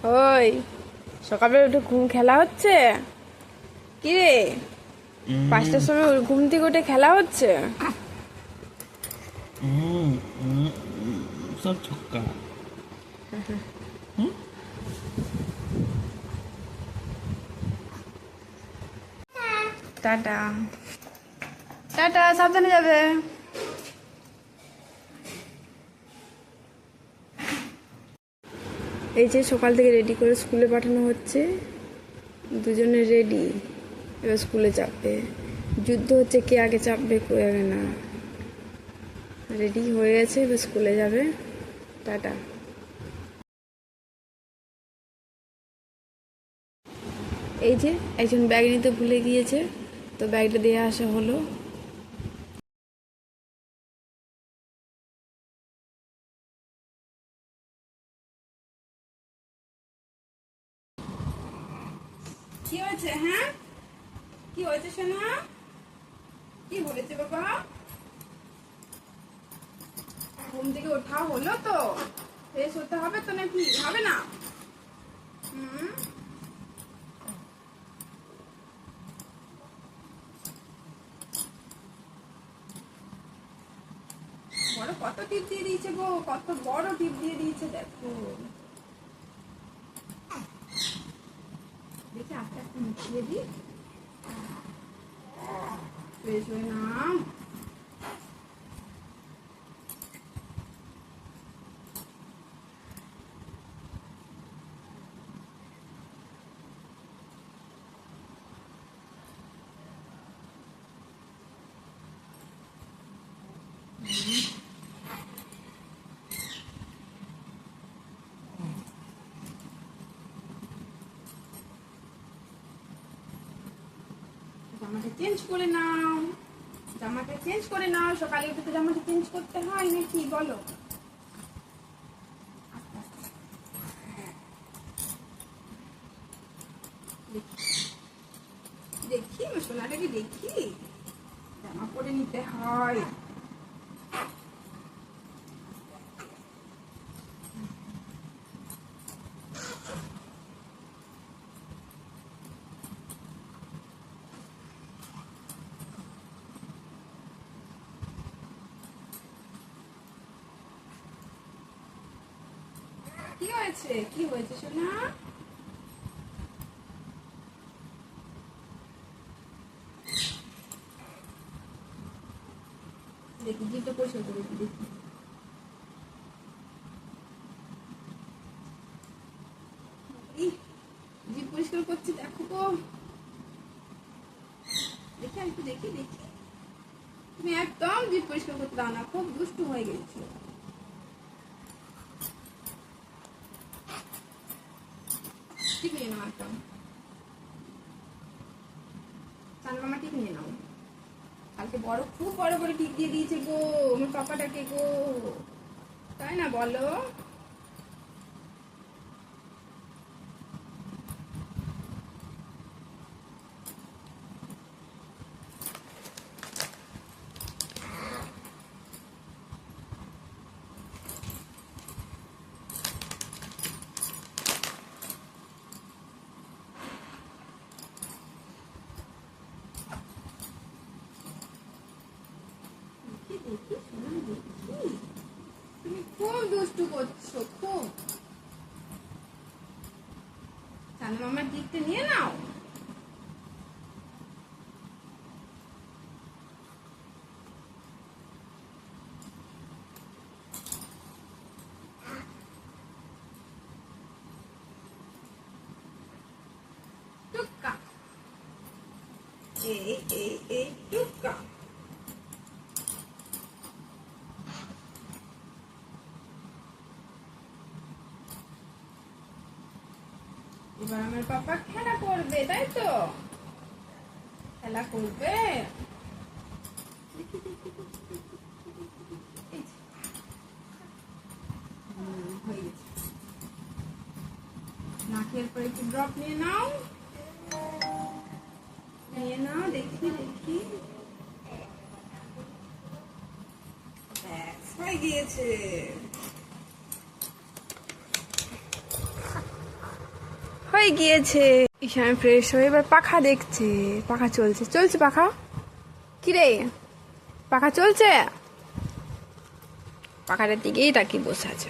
ওই সকালবেলা উঠে খেলা হচ্ছে কি রে? 5টার সময় ঘুম থেকে উঠে খেলা হচ্ছে? सब छक्का। টাটা টাটা, সাবধানে যাবে। এই যে সকাল থেকে রেডি করে স্কুলে পাঠানো হচ্ছে, দুজনে রেডি, এবার স্কুলে চাপবে। যুদ্ধ হচ্ছে কে আগে চাপবে কে আগে না। রেডি হয়ে গেছে, এবার স্কুলে যাবে। টাটা। এই যে একজন ব্যাগ নিতে ভুলে গিয়েছে, তো ব্যাগটা দিয়ে আসা হলো। কি হয়েছে? হ্যাঁ, কি হয়েছে সোনা? কি বলেছে বাবা? ঘুম থেকে ওঠা হলো তো? ফ্রেশ হতে হবে তো নাকি? হবে না? বড় কত টিপ দিয়ে দিয়েছে গো, কত বড় টিপ দিয়ে দিয়েছে দেখো। দেখি আস্তে আস্তে মুখিয়ে দিই। ফ্রেশ হয়ে নাও। জামাটা চেঞ্জ করে নাও, জামাটা চেঞ্জ করে নাও। সকালে উঠে তো জামাটা চেঞ্জ করতে হয় নাকি বলো? দেখি সোনাটাকে দেখি, জামা পরে নিতে হয়। কি হয়েছে? কি হয়েছে সোনা? দেখি জিভটা পরিষ্কার করে দেখি। জিভ পরিষ্কার করছি দেখো গো, দেখি একটু দেখি দেখি। তুমি একদম জিভ পরিষ্কার করতে দাও না, খুব দুষ্টু হয়ে গেছো। ঠিক নিয়ে নাও একদম, চান মামা ঠিক নিয়ে নাও। কালকে বড় খুব বড় বড় টিপ দিয়ে দিয়েছে গো আমার পাপাটাকে গো, তাই না বলো? দেখি শোনা দেখি, তুমি খুব দুষ্টু করছো খুব। চান মামার দিকটা নিয়ে নাও। টুক্কা, এই টুক্কা। এবার আমার পাপা খেলা করবে, তাই তো? খেলা করবে। হয়ে গেছে। নাকের পরে একটু ড্রপ নিয়ে নাও, নিয়ে নাও দেখি দেখি। ব্যাস হয়ে গিয়েছে। হয়ে গিয়েছে। ঈশান ফ্রেশ হয়ে এবার পাখা দেখছে, পাখা চলছে চলছে পাখা। কিরে পাখা চলছে? পাখাটার দিকেই তাকিয়ে বসে আছে।